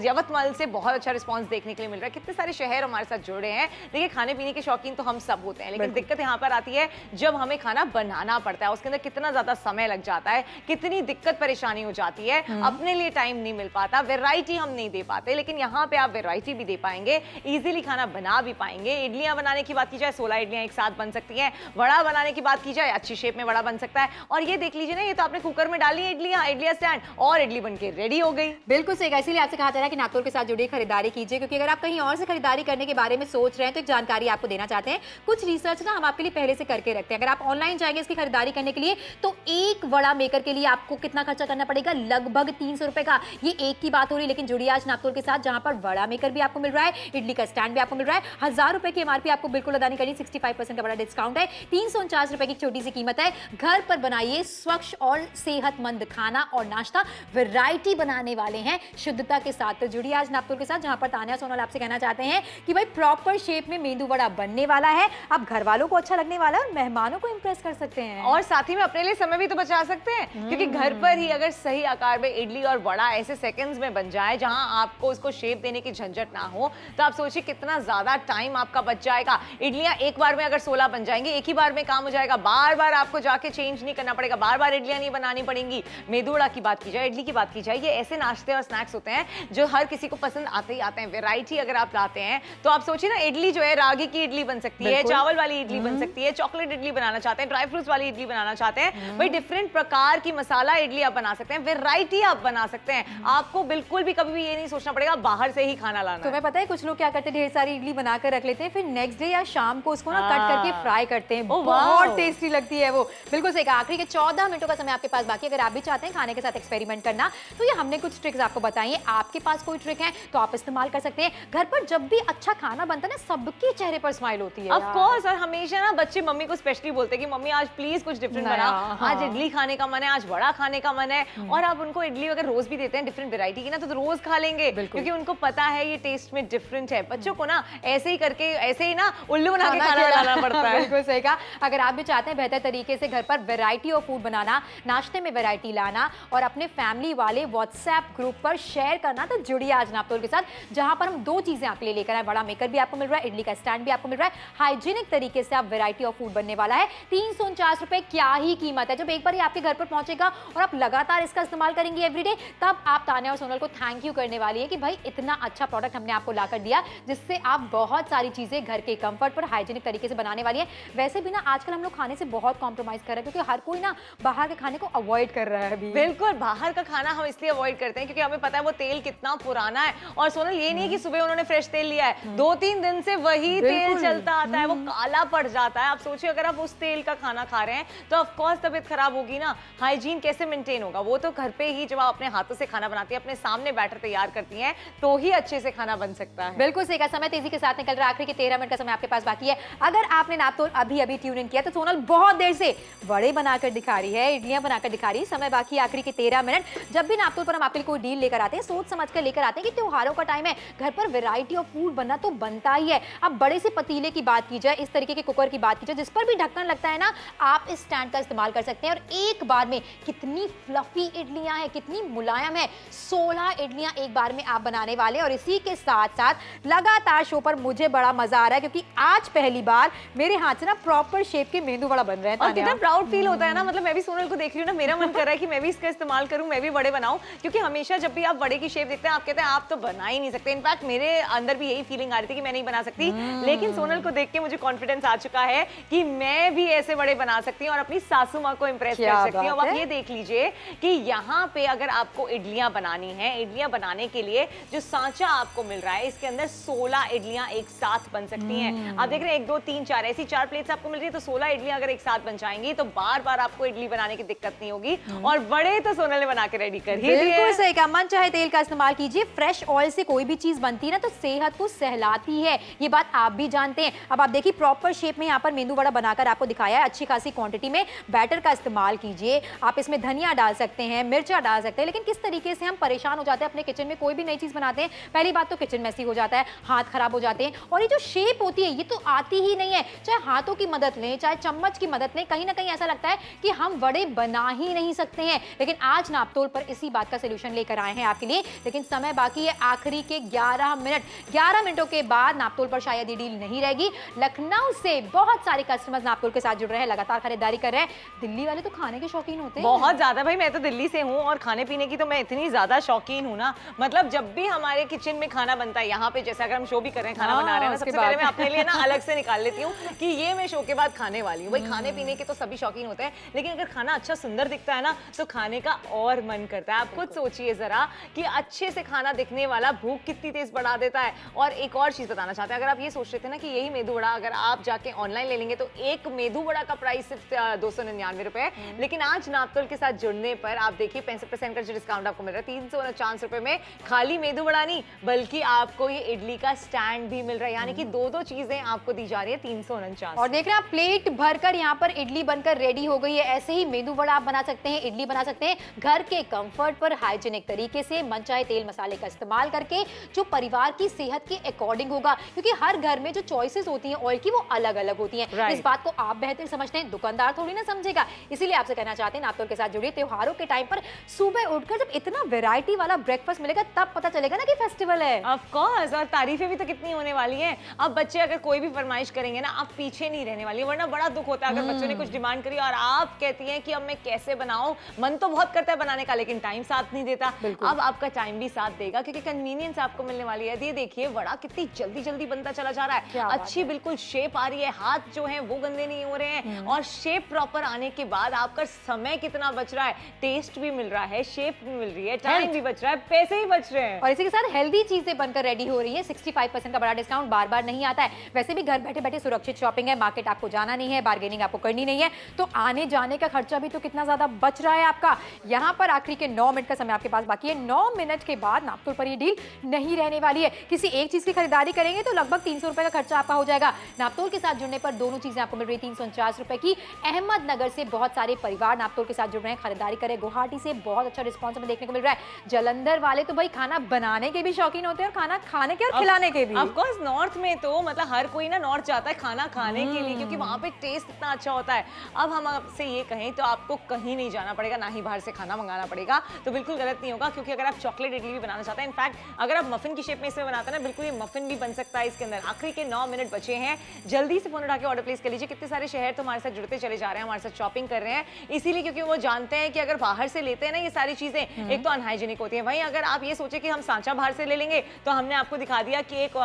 यवतमाल से बहुत अच्छा रिस्पॉन्स देखने के लिए मिल रहा है। कितने सारे शहर हमारे साथ जुड़े हैं। देखिए खाने पीने के शौकीन तो हम सब होते हैं, लेकिन दिक्कत यहाँ पर आती है जब हमें खाना बनाना पड़ता है। उसके अंदर कितना ज्यादा समय लग जाता है, कितनी दिक्कत परेशानी हो जाती है, अपने लिए टाइम नहीं मिल पाता, वैरायटी हम नहीं दे पाते। लेकिन यहाँ पे आप वैरायटी भी दे पाएंगे, इजीली खाना बना भी पाएंगे। इडलियां बनाने की बात की जाए 16 इडलियां एक साथ बन सकती हैं। वड़ा बनाने की बात की जाए अच्छी शेप में वड़ा बन सकता है। और ये देख लीजिए ना, ये तो आपने कुकर में डाली इडलियां स्टैंड और इडली बनके रेडी हो गई। बिल्कुल सही। इसीलिए आपसे कहा जा रहा है कि नापतोल के साथ जुड़िए, खरीदारी कीजिए, क्योंकि अगर आप कहीं और से खरीदारी करने के बारे में सोच रहे हैं तो एक जानकारी आपको देना चाहते हैं। कुछ रिसर्च ना हम आपके लिए पहले से करके रखते हैं। अगर आप ऑनलाइन जाएंगे इसकी खरीदारी करने के लिए तो एक वड़ा मेकर के लिए आपको कितना खर्चा करना पड़ेगा? लगभग 300 रुपए का। ये एक की बात हो रही है, लेकिन जुड़िए आज नापतोल के साथ, जहां पर वड़ा मेकर भी आपको मिल रहा है, इडली का स्टैंड भी आपको मिल रहा है। 1000 रुपए की एमआरपी आपको बिल्कुल अदा नहीं करनी, 65% का बड़ा डिस्काउंट है, 349 रुपए की छोटी सी कीमत है। घर पर बनाइए स्वच्छ और सेहतमंद खाना और नाश्ता, वैरायटी बनाने वाले हैं शुद्धता के साथ। तो जुड़िए आज नापतोल के साथ, जहां पर तान्या सोनल आपसे कहना चाहते हैं कि भाई प्रॉपर शेप में मेंदू वड़ा बनने वाला है। अब घर वालों को अच्छा लगने वाला है और मेहमानों को इंप्रेस कर सकते हैं, और साथ ही में अपने लिए समय भी तो बचा सकते हैं। क्योंकि घर पर ही अगर सही आकार में इडली और वड़ा ऐसे सेकंड्स में बन जाए, जहां आपको उसको शेप देने की झंझट ना हो, तो आप सोचिए कितना ज्यादा टाइम आपका बच जाएगा। इडलियां एक बार में अगर 16 बन जाएंगी, एक ही बार में काम हो जाएगा। बार बार आपको जाके चेंज नहीं करना पड़ेगा, बार बार इडलियां नहीं बनानी पड़ेंगी। मेंदू वड़ा की बात की जाए, इडली की बात की जाए, ये ऐसे नाश्ते और स्नैक्स होते हैं जो हर किसी को पसंद आते ही आते हैं। वैरायटी अगर आप लाते हैं तो आप सोचिए ना, इडली जो है रागी की इडली बन सकती है, चावल वाली इडली बन सकती है, चॉकलेट इडली बनाना चाहते हैं, ड्राई फ्रूट्स वाली इडली बनाना चाहते हैं, भाई डिफरेंट प्रकार की मसाला इडली आप बना सकते हैं, वैरायटी आप बना सकते हैं। आपको बिल्कुल भी कभी भी ये नहीं सोचना पड़ेगा बाहर से ही खाना लाना। तुम्हें पता है कुछ लोग क्या करते हैं, ढेर सारी इडली बनाकर रख लेते हैं, फिर नेक्स्ट डे या शाम को उसको ना कट करके फ्राई करते हैं। बहुत टेस्टी लगती है वो। बिल्कुल सही कहा। आखिरी के 14 मिनटों का समय आपके पास बाकी। अगर आप भी चाहते हैं खाने के साथ एक्सपेरिमेंट करना, तो ये हमने कुछ ट्रिक्स आपको बताई हैं। आपके पास कोई ट्रिक है तो आप इस्तेमाल कर सकते हैं। घर पर जब भी अच्छा खाना बनता है ना, सबके चेहरे पर स्माइल होती है। Of course. और हमेशा ना बच्चे मम्मी को स्पेशली बोलते हैं कि मम्मी आज प्लीज कुछ डिफरेंट बना, आज इडली खाने का मन है, आज वड़ा खाने का मन है। और आप उनको इडली अगर रोज भी देते हैं डिफरेंट वैरायटी की ना, तो रोज खा लेंगे, क्योंकि उनको पता है ये टेस्ट में डिफरेंट है। बच्चों को ना ऐसे ही करके, ऐसे ही ना उल्लू बना के खाना खिलाना पड़ता है। बिल्कुल सही कहा। अगर आप भी चाहते हैं बेहतर तरीके से से घर पर वैरायटी ऑफ फूड बनाना, नाश्ते में वैरायटी लाना और अपने फैमिली वाले व्हाट्सएप ग्रुप पर शेयर करना। तो जुड़िए आज नापतोल के साथ, जहां पर हम 2 चीजें आपके लिए लेकर आए। बड़ा मेकर भी आपको मिल रहा है, इडली का स्टैंड भी आपको मिल रहा है। हाइजीनिक तरीके से आप वैरायटी ऑफ फूड बनने वाला है। 349 रुपए क्या ही कीमत है। जब एक बार ये आपके घर पर पहुंचेगा और आप लगातार इसका इस्तेमाल करेंगे एवरीडे, तब आप तान्या और सोनल को थैंक यू करने वाली है कि भाई इतना अच्छा प्रोडक्ट हमने आपको लाकर दिया, जिससे आप बहुत सारी चीजें घर के कंफर्ट पर हाइजीनिक तरीके से बनाने वाली है। वैसे भी ना आजकल हम लोग खाने से बहुत कॉम्प्रोमाइज कर रहे हैं, क्योंकि हर कोई ना बाहर के खाने को अवॉइड कर रहा है अभी। बिल्कुल, बाहर का खाना हम इसलिए अवॉइड करते हैं क्योंकि हमें पता है वो तेल कितना पुराना है। और सोनल, ये नहीं कि सुबह उन्होंने फ्रेश तेल लिया है, 2-3 दिन से वही तेल चलता आता है, वो काला पड़ जाता है। आप सोचिए अगर आप उस तेल का खाना खा रहे हैं तो ऑफ कोर्स तबीयत खराब होगी ना। हाइजीन कैसे मेंटेन होगा? वो तो घर पे ही जब आप अपने हाथों से खाना बनाती है, अपने सामने बैटर तैयार करती हैं, तो ही अच्छे से खाना बन सकता है। बिल्कुल सही कहा। समय तेजी के साथ निकल रहा है, आखिरी के 13 मिनट का समय आपके पास बाकी है। अगर आपने नापतोल अभी ट्यून इन किया तो सोनल बहुत देर से बड़े बनाकर दिखा रही है, इडलियां बनाकर दिखा रही है। समय बाकी आखिरी के 13 मिनट। जब भी नापतोल पर हम आपके लिए कोई डील लेकर आते हैं, सोच समझ कर लेकर आते हैं कि त्योहारों का टाइम है, घर पर वैरायटी ऑफ फूड बनना तो बनता ही है। अब बड़े से पतीले की बात की जाए, इस तरीके के कुकर की बात की जाए जिस पर भी ढक्कन लगता है ना, आप इस स्टैंड का इस्तेमाल कर सकते हैं। और एक बार में कितनी फ्लफी इडलियां हैं, कितनी मुलायम है। 16 इडलियां एक बार में आप बनाने वाले। और इसी के साथ साथ लगातार शो पर मुझे बड़ा मजा आ रहा है, क्योंकि आज पहली बार मेरे हाथ से ना प्रॉपर शेप के मेंदू वड़ा बन रहे हैं। और कितना प्राउड फील होता है ना। मतलब मैं भी सोनल को देख रही हूँ ना, मेरा मन कर रहा है कि मैं भी इसका इस्तेमाल करूँ, मैं भी बड़े बनाऊं। क्योंकि हमेशा जब भी आप बड़े की शेप देखते हैं, आप कहते हैं आप तो बना ही नहीं सकते। इनफैक्ट मेरे अंदर भी यही फीलिंग आ रही थी कि मैं नहीं बना सकती, लेकिन सोनल को देख के मुझे कॉन्फिडेंस आ चुका है कि मैं भी ऐसे बड़े बना सकती हूँ और अपनी सासू माँ को इंप्रेस कर सकती हूँ। अब आप ये देख लीजिए कि यहाँ पे अगर आपको इडलियां बनानी है, इडलियां बनाने के लिए जो सांचा आपको मिल रहा है, इसके अंदर 16 इडलियां एक साथ बन सकती हैं। आप देख रहे हैं 1 2 3 4 ऐसी 4 प्लेट्स आपको मिल रही है, तो 16 इडलियां अगर एक साथ बन जाएंगी तो बार बार आपको इडली बनाने की दिक्कत नहीं होगी। और बड़े तो सोनल ने बना के रेडी कर ही दिए। बिल्कुल सही कहा। मन चाहे तेल का इस्तेमाल कीजिए। फ्रेश ऑयल से कोई भी चीज बनती है ना तो सेहत को सहलाती है, ये बात आप भी जानते हैं। अब आप देखिए प्रॉपर शेप में यहाँ पर मेंदू वड़ा बनाकर आपको दिखाया है। अच्छी खासी क्वांटिटी में बैटर का इस्तेमाल कीजिए। आप इसमें धनिया डाल सकते हैं, मिर्चा डाल सकते हैं। लेकिन किस तरीके से हम परेशान हो जाते हैं अपने किचन में, कोई भी नई चीज बनाते हैं, पहली बात तो किचन मैसी हो जाता है, हाथ खराब हो जाते हैं। और ये जो शेप होती है ये तो आती ही नहीं है। चाहे हाथों की मदद लें, चाहे चम्मच की मदद लें, कहीं ना कहीं ऐसा लगता है कि हम बड़े बना ही नहीं सकते हैं। लेकिन आज नापतोल पर इसी बात का सोल्यूशन लेकर आए हैं आपके लिए। लेकिन समय बाकी है आखिरी के 11 मिनट। 11 मिनटों के बाद नापतोल पर शायद ये डील नहीं रहेगी। लखनऊ से बहुत सारे कस्टमर्स नापतोल के साथ जुड़ रहे हैं, लगातार खरीदारी कर रहे हैं। दिल्ली वाले तो खाने के शौकीन होते हैं बहुत ज्यादा। भाई मैं तो दिल्ली से हूँ और खाने पीने की तो मैं इतनी ज्यादा शौकीन हूँ ना। मतलब जब भी हमारे किचन में खाना बनता है, यहाँ पे जैसे अगर हम शो भी कर रहे हैं, खाना बना रहे हैं ना, सबसे पहले मैं अपने लिए ना अलग से निकाल लेती हूँ कि ये मैं शो के बाद खाने वाली हूँ। भाई खाने पीने के तो सभी शौकीन होते हैं, लेकिन अगर खाना अच्छा सुंदर दिखता है ना तो खाने का और मन करता है। आप खुद सोचिए जरा कि अच्छे से खाना दिखने वाला भूख कितनी तेज बढ़ा देता है। और एक और चीज बताना चाहते हैं, अगर आप ये सोच रहे थे ना कि यही मेदू वड़ा अगर आप जाके ऑनलाइन ले लेंगे तो एक मेदू वड़ा का प्राइस सिर्फ 299 रुपए, लेकिन आज नापतोल के साथ जुड़ने पर आप देखिए 65% का जो डिस्काउंट आपको मिल रहा है, 349 रुपए में खाली मेदू वड़ा नहीं बल्कि आपको ये इडली का स्टैंड भी मिल रहा है। यानी कि 2 चीजें आपको दी जा रही है 349। और देख रहे हैं आप प्लेट भरकर यहाँ पर इडली बनकर रेडी हो गई है। ऐसे ही मेदू वड़ा आप बना सकते हैं, इडली बना सकते हैं घर के कंफर्ट पर हाइजीनिक तरीके से, मनचाहे तेल मसाले का इस्तेमाल करके, जो परिवार की सेहत के अकॉर्डिंग होगा। क्योंकि हर घर में जो चॉइसेस होती हैं ऑयल की वो अलग अलग होती हैं। इस बात को आप बेहतर समझते हैं, दुकानदार थोड़ी ना समझेगा। इसीलिए आपसे कहना चाहते हैं नापतोल के साथ जुड़िए। त्योहारों के टाइम पर सुबह उठकर जब इतना वैरायटी वाला ब्रेकफास्ट मिलेगा तब पता चलेगा ना कि फेस्टिवल है। ऑफ कोर्स, और तारीफें भी तो कितनी होने वाली हैं। अब बच्चे अगर कोई भी फरमाइश करेंगे ना, आप पीछे नहीं रहने वाली, वरना बड़ा दुख होता है अगर बच्चों ने कुछ डिमांड करी और आप कहती हैं कि अब मैं कैसे बनाऊं। मन तो बहुत करता है बनाने का, लेकिन टाइम साथ नहीं देता। अब आपका टाइम भी साथ देगा क्योंकि कन्वीनियंस आपको मिलने वाली है। ये देखिए वड़ा कितनी जल्दी जल्दी बनता चला जा रहा है, अच्छी बिल्कुल शेप आ रही है, हाथ जो है वो गंदे नहीं हो रहे हैं। और शेप प्रॉपर आने के बाद आपका समय कितना बच रहा है, टेस्ट भी मिल रहा है, शेप भी मिल रही है, टाइम भी बच रहा है, पैसे ही बच रहे हैं। और इसी के साथ हेल्दी चीजें बनकर रेडी हो रही है। 65% का बड़ा डिस्काउंट बार बार नहीं आता है। वैसे भी घर बैठे बैठे सुरक्षित शॉपिंग है, मार्केट आपको जाना नहीं है, बार्गेनिंग आपको करनी नहीं है, तो आने जाने का खर्चा भी तो कितना ज्यादा बच रहा है आपका। यहाँ पर आखिरी के 9 मिनट का समय आपके पास बाकी है। 9 मिनट के बाद नापतोल पर ये डील नहीं रहने वाली है। किसी एक चीज की खरीदारी करेंगे तो लगभग 300 रुपए का खर्चा आपका हो जाएगा। नापतोल के साथ जुड़ने पर दोनों चीजें आपको मिल रही है 349 रुपए की। अहमदनगर से बहुत सारे परिवार नापतोल के साथ जुड़ रहे हैं, खरीदारी करें। गुवाहाटी से बहुत अच्छा रिस्पॉन्स हमें देखने को मिल रहा है। जलंधर वाले तो भाई खाना बनाने के भी शौकीन होते हैं और खाना खाने के और खिलाने के भी। ऑफ कोर्स नॉर्थ में तो मतलब हर कोई ना नॉर्थ जाता है खाना खाने के लिए, क्योंकि वहां पे टेस्ट इतना अच्छा होता है। अब हम आपसे ये कहें तो आपको कहीं नहीं जाना पड़ेगा, ना ही बाहर से खाना मंगाना पड़ेगा, तो बिल्कुल गलत नहीं होगा, क्योंकि अगर आप चॉकलेट इडली भी बनाना चाहते हैं, इनफैक्ट अगर आप मफिन की शेप में इसमें बनाते हैं ना, बिल्कुल ये मफिन भी बन सकता है इसके अंदर। आखिरी के 9 मिनट बचे हैं, जल्दी से फोन उठा के ऑर्डर प्लेस कर लीजिए। कितने सारे शहर तो हमारे साथ जुड़ते चले जा रहे हैं, हमारे साथ शॉपिंग कर रहे हैं, इसीलिए क्योंकि वो जानते हैं कि अगर बाहर से लेते हैं ना ये सारी चीजें, एक तो अनहाइजीनिक होती है। वहीं अगर आप ये सोचे कि हम सांचा बाहर से ले लेंगे, तो हमने आपको दिखा दिया कि एक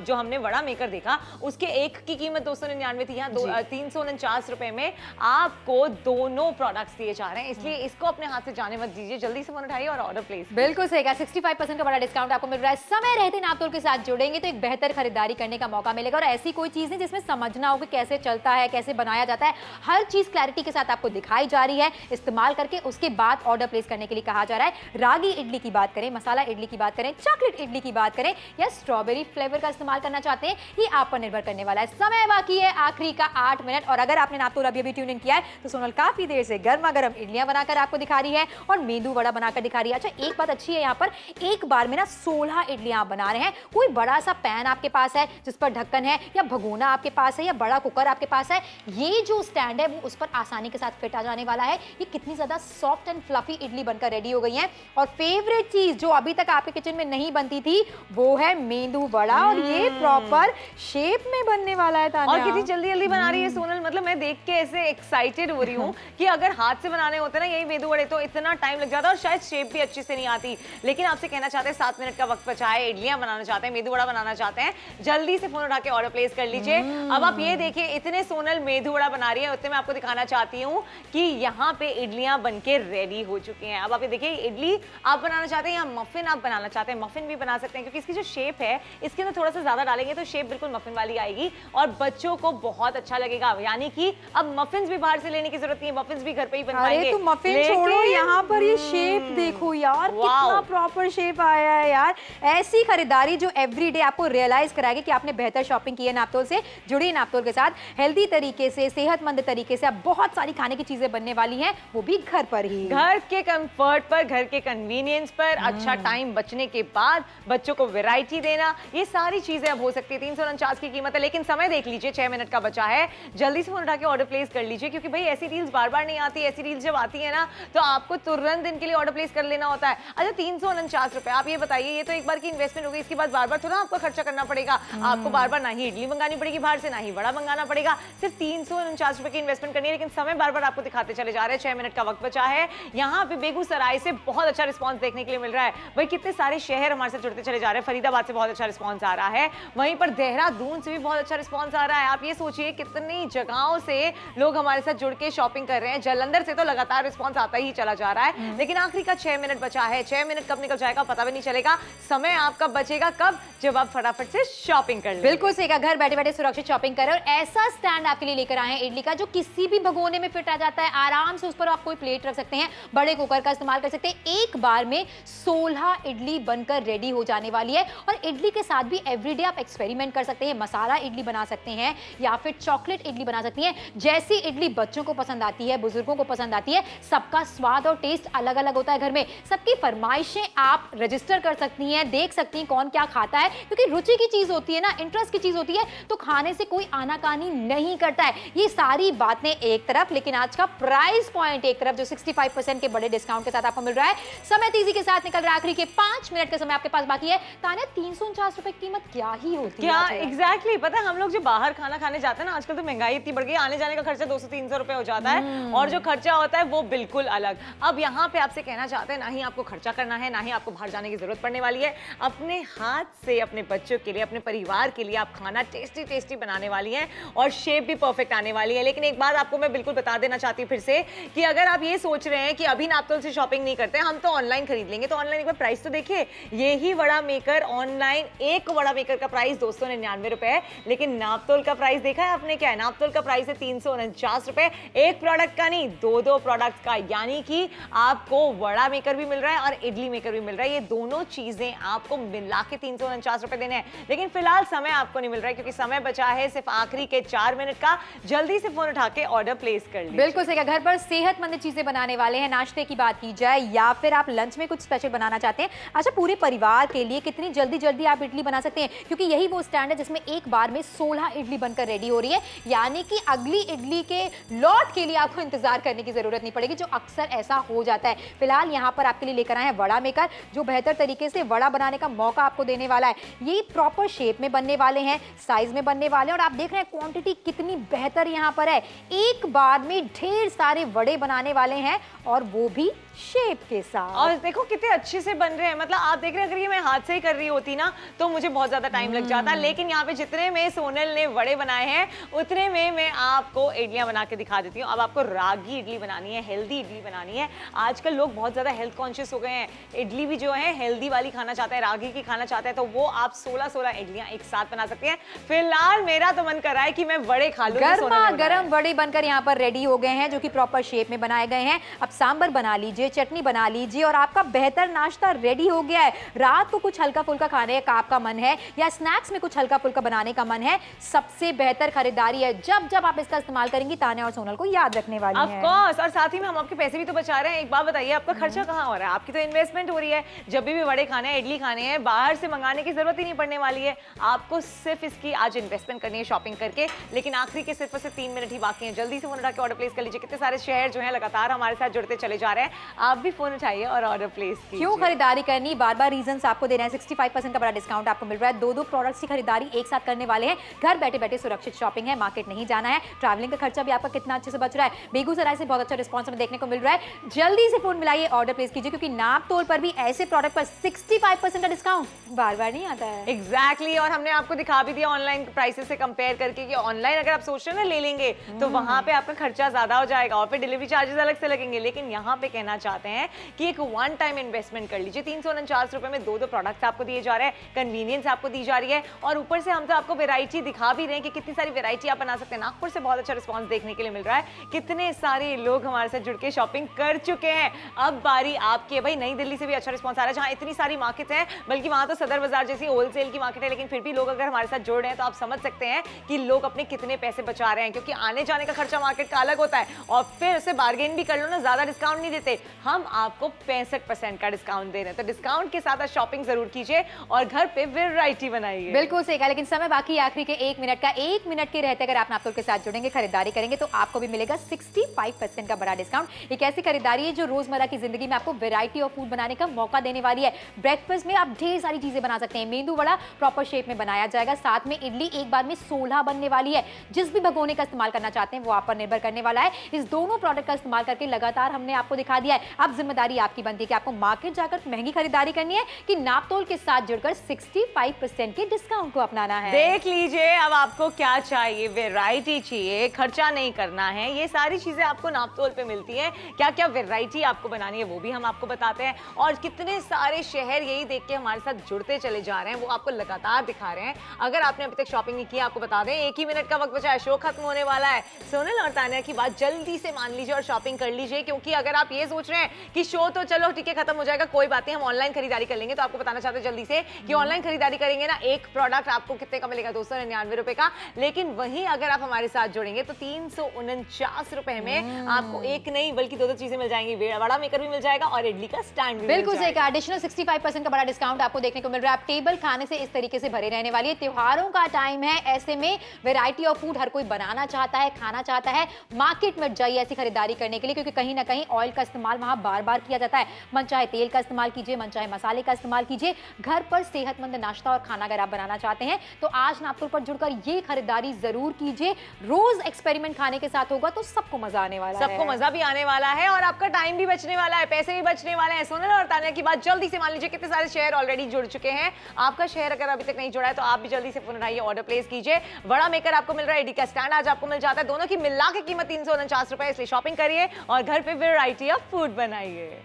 जो हमने वड़ा मेकर देखा उसके एक की कीमत 299 थी, यहाँ 349 रुपए में आपको दोनों प्रोडक्ट्स दिए जा रहे हैं, इसलिए इसको अपने हाथ से जाने मत दीजिए, जल्दी से फोन उठाइए और ऑर्डर प्लेस। बिल्कुल सही कहा, 65% का बड़ा डिस्काउंट आपको मिल रहा है। समय रहते नापतोल के साथ जुड़ेंगे तो एक बेहतर खरीदारी करने का मौका मिलेगा, और ऐसी कोई चीज नहीं जिसमें समझना हो कि कैसे चलता है, कैसे बनाया जाता है, हर चीज क्लैरिटी के साथ आपको दिखाई जा रही है। इस्तेमाल करके उसके बाद ऑर्डर प्लेस करने के लिए कहा जा रहा है। रागी इडली की बात करें, मसाला इडली की बात करें, चॉकलेट इडली की बात करें, या स्ट्रॉबेरी फ्लेवर का इस्तेमाल करना चाहते हैं, ये आप पर निर्भर करने वाला है। समय बाकी है आखिरी का 8 मिनट, और अगर आपने नापतोल अभी ट्यून इन किया है तो सोनल काफी देर से गर्मा गर्म इडलियां बनाकर आपको दिखा रही है और मेदू वड़ा बनाकर दिखा रही है। अच्छा, एक बात अच्छी है, यहाँ पर एक बार में ना 16 इडलियां आप बना रहे हैं। कोई बड़ा सा पैन आपके पास है जिस पर ढक्कन है, या भगोना आपके पास है, या बड़ा कुकर आपके पास है, ये जो स्टैंड है वो उस पर आसानी के साथ फिट आ जाने वाला है। ये कितनी ज्यादा सॉफ्ट एंड फ्लफी इडली बनकर रेडी हो गई है। और फेवरेट चीज जो अभी तक आपके किचन में नहीं बनती थी वो है मेदू वड़ा, और ये प्रॉपर शेप में बनने वाला है। तान्या, और कितनी जल्दी जल्दी बना रही है सोनल, मतलब मैं देख के ऐसे एक्साइटेड हो रही हूँ कि अगर हाथ से बनाने होते ना यही मेदू वड़े तो इतना टाइम लग जाता और शायद शेप भी अच्छे से नहीं आती। लेकिन आपसे कहना चाहते हैं 7 मिनट का वक्त बचा है, इडलियां बनाना चाहते हैं, मेदू वड़ा बनाना चाहते हैं, जल्दी से फोन उठा के ऑर्डर प्लेस कर लीजिए। अब आप ये देखिए, इतने सोनल मेदू वड़ा बना रही है, उतने मैं आपको दिखाना चाहती हूँ कि यहाँ पे इडलियां बनके रेडी हो चुकी हैं। अब आप ये देखिए, इडली आप बनाना चाहते हैं या मफिन आप बनाना चाहते हैं, मफिन भी बना सकते हैं, क्योंकि इसकी जो शेप है इसके अंदर थोड़ा सा ज्यादा डालेंगे तो शेप बिल्कुल मफिन वाली आएगी और बच्चों को बहुत अच्छा लगेगा। यानी कि अब मफिन्स भी बाहर से लेने की जरूरत नहीं है, मफिन्स भी घर पे ही बन पाएंगे। तो मफिन छोड़ो, यहाँ पर ये शेप देखो यार, कितना प्रॉपर शेप आया है यार। ऐसी खरीदारी जो एवरीडे आपको रियलाइज कराएगी कि आपने बेहतर शॉपिंग की है नापतोल से। जुड़ी नापतोल के साथ हेल्दी तरीके से, सेहतमंद तरीके से अब बहुत सारी खाने की चीजें बनने वाली हैं, वो भी घर पर ही, घर के कंफर्ट पर, घर के कन्वीनियंस पर, अच्छा टाइम बचने के बाद बच्चों को वैरायटी देना, ये सारी चीजें अब हो सकती है। 349 की कीमत है, लेकिन समय देख लीजिए, 6 मिनट का बचा है, जल्दी से फोन उठा के ऑर्डर प्लेस कर लीजिए, क्योंकि भाई ऐसी डील्स बार बार नहीं आती। ऐसी डील्स जब आती है ना तो आपको तुरंत इनके लिए ऑर्डर प्लेस कर लेना होता है। अच्छा, 349 रुपए, आप ये बताइए, ये तो एक बार की इन्वेस्टमेंट होगी, इसके बाद बार बार थोड़ा आपको खर्चा करना पड़ेगा। आपको बार बार ना ही इडली मंगानी पड़ेगी बाहर से, ना ही बड़ा मंगाना पड़ेगा, सिर्फ 349 रुपए की इन्वेस्टमेंट करनी है। लेकिन समय बार बार आपको दिखाते चले जा रहे हैं, 6 मिनट का वक्त बचा है। यहाँ पे बेगूसराय से बहुत अच्छा रिस्पॉन्स देखने के लिए मिल रहा है। भाई कितने सारे शहर हमारे साथ जुड़ते चले जा रहे हैं। फरीदाबाद से बहुत अच्छा रिस्पॉन्स आ रहा है, वहीं पर देहरादून से भी बहुत अच्छा रिस्पॉन्स आ रहा है। आप ये सोचिए कितनी जगहों से लोग हमारे साथ जुड़ के शॉपिंग कर रहे हैं। जालंधर से तो लगातार रिस्पॉन्स आता ही चला जा रहा है, लेकिन आखिरी का 6 मिनट बचा है। 6 मिनट कब निकल जाएगा पता भी नहीं चलेगा। समय आपका बचेगा कब, जब आप फटाफट से शॉपिंग कर लें। बिल्कुल सही कहा, घर बैठे बैठे सुरक्षित शॉपिंग करें। और ऐसा स्टैंड आपके लिए लेकर आए हैं इडली का, जो किसी भी भगोने में फिट आ जाता है, आराम से उस पर आप कोई प्लेट रख सकते हैं, बड़े कुकर का इस्तेमाल कर सकते हैं। एक बार में 16 इडली बनकर रेडी हो जाने वाली है। और इडली के साथ भी एवरीडे आप एक्सपेरिमेंट कर सकते हैं, मसाला इडली बना सकते हैं या फिर चॉकलेट इडली बना सकती हैं। जैसी इडली बच्चों को पसंद आती है, बुजुर्गों को पसंद आती है, सबका स्वाद और टेस्ट अलग अलग होता है। घर में सबकी फरमाइशें आप रजिस्टर कर सकती हैं, देख सकती हैं कौन क्या खाता है, क्योंकि रुचि की चीज होती है ना, इंटरेस्ट की चीज होती है, तो खाने से कोई आनाकानी नहीं करता है। ये सारी बातें एक तरफ, लेकिन आज का प्राइस पॉइंट एक तरफ, जो 65% के बड़े डिस्काउंट के साथ आपको मिल रहा है। समय तेजी के साथ निकल रहा है, आखिरी के 5 मिनट का समय आपके पास बाकी है। तान्या, 349 रुपए की कीमत क्या ही होती है? क्या एग्जैक्टली पता है, हम लोग जो बाहर खाना खाने जाते हैं ना, आजकल तो महंगाई इतनी बढ़ गई, आने जाने का खर्चा 200-300 रुपए हो जाता है, और जो खर्चा होता है वो बिल्कुल अलग। अब यहाँ पे आपसे कहना चाहते हैं, ना ही आपको खर्चा करना है, ना ही आपको बाहर जाने की जरूरत पड़ने वाली है। अपने हाथ से अपने बच्चों के लिए, अपने परिवार के लिए आप खाना टेस्टी टेस्टी बनाने वाली हैं, और शेप भी परफेक्ट आने वाली है। लेकिन एक बात आपको मैं बिल्कुल बता देना चाहती हूँ फिर से, कि अगर आप ये सोच रहे हैं कि अभी नापतोल से शॉपिंग नहीं करते, हम तो ऑनलाइन खरीद लेंगे, तो ऑनलाइन एक बार प्राइस तो देखिए। ये ही वड़ा मेकर ऑनलाइन, एक वड़ा मेकर का प्राइस 299 रुपए है, लेकिन नापतोल का प्राइस देखा है आपने क्या है? नापतोल का प्राइस है 349 रुपए, एक प्रोडक्ट का नहीं, दो प्रोडक्ट का। यानी कि आपको वड़ा मेकर भी मिल रहा है और इडली मेकर भी मिल रहा है। ये दोनों चीजें आपको मिला के 349 रुपए देने हैं। लेकिन फिलहाल समय आपको नहीं मिल रहा है, क्योंकि समय बचा है सिर्फ आखिरी के 4 मिनट का। जल्दी से फोन उठा के ऑर्डर प्लेस कर लीजिए। बिल्कुल सही, घर पर सेहतमंद चीजें बनाने वाले हैं, नाश्ते की बात की जाए या फिर आप लंच में कुछ स्पेशल बनाना चाहते हैं। अच्छा, पूरे परिवार के लिए कितनी जल्दी जल्दी आप इडली बना सकते हैं, क्योंकि यही वो स्टैंड है जिसमें एक बार में 16 इडली बनकर रेडी हो रही है। यानी कि अगली इडली इडली के लॉट के लिए आपको इंतजार करने की जरूरत नहीं पड़ेगी, जो अक्सर ऐसा हो जाता है। फिलहाल यहाँ पर आपके लिए लेकर आए हैं वड़ा मेकर, जो बेहतर तरीके से वड़ा बनाने का मौका आपको देने वाला है। ये प्रॉपर शेप में बनने वाले हैं, साइज में बनने वाले हैं, और आप देख रहे हैं क्वांटिटी कितनी बेहतर यहाँ पर है। एक बार में ढेर सारे वड़े बनाने वाले हैं, और वो भी शेप के साथ। और देखो कितने अच्छे से बन रहे हैं, मतलब आप देख रहे हैं, अगर ये मैं हाथ से ही कर रही होती ना तो मुझे बहुत ज्यादा टाइम लग जाता, लेकिन यहाँ पे जितने में सोनल ने वड़े बनाए हैं उतने में मैं आपको इडलियां बना के दिखा देती हूँ। अब आपको रागी इडली बनानी है, हेल्दी इडली बनानी है। आजकल लोग बहुत ज्यादा हेल्थ कॉन्शियस हो गए हैं, इडली भी जो है हेल्दी वाली खाना चाहते हैं, रागी की खाना चाहते हैं, तो वो आप 16 इडलियां एक साथ बना सकते हैं। फिलहाल मेरा तो मन कर रहा है कि मैं वड़े खा लूं। गर्मा गर्म वड़े बनकर यहाँ पर रेडी हो गए हैं, जो कि प्रॉपर शेप में बनाए गए हैं। अब सांबर बना लीजिए, चटनी बना लीजिए, और आपका बेहतर नाश्ता रेडी हो गया है। रात को कुछ हल्का फुल्का खाने का आपका मन है, या स्नैक्स में कुछ हल्का फुल्का बनाने का मन है, सबसे बेहतर खरीदारी है। जब जब आप इसका इस्तेमाल करेंगी, तान्या और सोनल को याद रखने वाली ऑफ है। कोर्स, और साथ ही में हम आपके पैसे भी तो बचा रहे हैं। एक बात बताइए, आपका खर्चा कहाँ हो रहा है? आपकी तो इन्वेस्टमेंट हो रही है। जब भी वड़े खाने हैं, इडली खाने हैं, बाहर से मंगाने की जरूरत ही नहीं पड़ने वाली है। आपको सिर्फ इसकी आज इन्वेस्टमेंट करनी है शॉपिंग करके। लेकिन आखिरी के सिर्फ 3 मिनट ही बाकी हैं, जल्दी से फोन उठा के ऑर्डर प्लेस कर लीजिए। कितने सारे शहर जो है लगातार हमारे साथ जुड़ते चले जा रहे हैं। आप भी फोन उठाइए और ऑर्डर प्लेस कीजिए। क्यों खरीदारी करनी, बार बार रीजंस आपको दे रहे हैं। 65% का बड़ा डिस्काउंट आपको मिल रहा है। 2 प्रोडक्ट्स की खरीदारी एक साथ करने वाले हैं। घर बैठे बैठे सुरक्षित शॉपिंग है, मार्केट नहीं जाना है। ट्रैवलिंग का खर्चा भी आपका कितना अच्छे से बच रहा है। बेगूसराय से बहुत अच्छा रिस्पॉन्स हमें देखने को मिल रहा है। जल्दी से फोन मिलाइए, ऑर्डर प्लेस कीजिए, क्योंकि नाप तोल पर भी ऐसे प्रोडक्ट पर 65% का डिस्काउंट बार बार नहीं आता है। एग्जैक्टली, और हमने आपको दिखा भी दिया ऑनलाइन प्राइसेस से कंपेयर करके कि ऑनलाइन अगर आप सोच रहे हैं ना ले लेंगे तो वहां पे आपका खर्चा ज्यादा हो जाएगा और फिर डिलीवरी चार्जेस अलग से लगेंगे। लेकिन यहाँ पे कहना चाहते हैं कि एक वन टाइम इन्वेस्टमेंट कर लीजिए। 349 रुपए में 2 प्रोडक्ट्स आपको दिए जा रहे हैं, कन्वीनियंस आपको दी जा रही है, और ऊपर से हम तो आपको वेरायटी दिखा भी रहे हैं कि कितनी सारी वेरायटी आप बना सकते हैं। नागपुर से बहुत अच्छा रिस्पॉन्स देखने के लिए मिल रहा है, कितने सारे लोग हमारे साथ जुड़ के शॉपिंग कर चुके हैं। अब बारी आपकी है भाई। नई दिल्ली से भी अच्छा रिस्पॉन्स आ रहा है, जहाँ इतनी सारी मार्केट है, बल्कि वहां तो सदर बाजार जैसी होलसेल की मार्केट है, लेकिन फिर भी लोग अगर हमारे साथ जुड़ रहे हैं तो आप समझ सकते हैं कि लोग अपने कितने पैसे बचा रहे हैं, क्योंकि आने जाने का खर्चा मार्केट का अलग होता है, और फिर उसे बार्गेन भी कर लो ना, ज्यादा डिस्काउंट नहीं देते। हम आपको 65% का डिस्काउंट दे रहे हैं, तो डिस्काउंट के साथ शॉपिंग जरूर कीजिए और घर पे वैरायटी बनाइए। बिल्कुल सही कहा, लेकिन समय बाकी आखिरी के 1 मिनट का। 1 मिनट के रहते अगर आप नापतोल के साथ जुड़ेंगे, खरीदारी करेंगे, तो आपको भी मिलेगा 65% का बड़ा डिस्काउंट। एक ऐसी खरीदारी है जो रोजमर्रा की जिंदगी में आपको वैरायटी ऑफ फूड बनाने का मौका देने वाली है। ब्रेकफास्ट में आप ढेर सारी चीजें बना सकते हैं। मेंदू वड़ा प्रॉपर शेप में बनाया जाएगा, साथ में इडली एक बार में 16 बनने वाली है। जिस भी भगोने का इस्तेमाल करना चाहते हैं वो आप पर निर्भर करने वाला है। इस दोनों प्रोडक्ट का इस्तेमाल करके लगातार हमने आपको दिखा दिया है। अब जिम्मेदारी आपकी बनती है कि आपको मार्केट जाकर महंगी खरीदारी करनी है कि नापतोल के साथ जुड़कर 65% के डिस्काउंट को अपनाना है। देख लीजिए अब आपको क्या चाहिए, वैरायटी चाहिए, खर्चा नहीं करना है, ये सारी चीजें आपको नापतोल पे मिलती हैं। क्या क्या वैरायटी आपको बनानी है वो भी हम आपको बताते हैं, और कितने सारे शहर यही देख के हमारे साथ जुड़ते चले जा रहे हैं, वो आपको लगातार दिखा रहे हैं। अगर आपने अभी तक शॉपिंग नहीं की, आपको बता दें 1 ही मिनट का वक्त बचा है, शो खत्म होने वाला है। सोनल और तान्या की बात जल्दी से मान लीजिए और शॉपिंग कर लीजिए, क्योंकि अगर आप ये सोच रहे हैं कि शो तो चलो ठीक है खत्म हो जाएगा, कोई बात नहीं, हम ऑनलाइन खरीदारी कर लेंगे, तो आपको बताना चाहते हैं जल्दी से कि ऑनलाइन खरीदारी करेंगे ना, एक प्रोडक्ट आपको कितने का मिलेगा, 299 रुपए का। लेकिन वहीं अगर आप हमारे साथ जुड़ेंगे तो 349 रुपए में आपको एक नहीं बल्कि 2 चीजें मिल जाएंगी। बड़ा मेकर भी मिल जाएगा और इडली का स्टैंड भी। बिल्कुल सही कहा, एडिशनल 65% का बड़ा डिस्काउंट आपको देखने को मिल रहा है। आप टेबल खाने से इस तरीके से भरे रहने वाली है। त्योहारों का टाइम है, ऐसे में वैरायटी ऑफ फूड हर कोई बनाना चाहता है, खाना चाहता है। मार्केट में जाइए ऐसी खरीदारी करने के लिए, क्योंकि कहीं ना कहीं ऑयल का इस्तेमाल वहां बार बार किया जाता है। मन चाहे तेल का इस्तेमाल कीजिए, मन चाहे मसाले का इस्तेमाल कीजिए। घर पर सेहतमंद नाश्ता और खाना अगर आप बनाना चाहते हैं तो आज नापतोल पर जुड़कर ये खरीदारी जरूर कीजिए। रोज एक्सपेरिमेंट खाने के साथ होगा तो सबको मजा आने वाला है, सबको मजा भी आने वाला है, और आपका टाइम भी बचने वाला है, पैसे भी बचने वाले हैं। सोनल और तान्या की बात जल्दी से मान लीजिए, कितने सारे शहर ऑलरेडी जुड़ चुके हैं। आपका शहर अगर अभी तक नहीं जुड़ा है तो आप भी जल्दी से फोन उठाइए, ऑर्डर प्लेस कीजिए। बड़ा मेकर आपको मिल रहा है, इडली का स्टैंड आज आपको मिल जाता है, दोनों की मिला के कीमत 349 रुपए, इसलिए शॉपिंग करिए और घर पे वैरायटी ऑफ फूड बनाइए।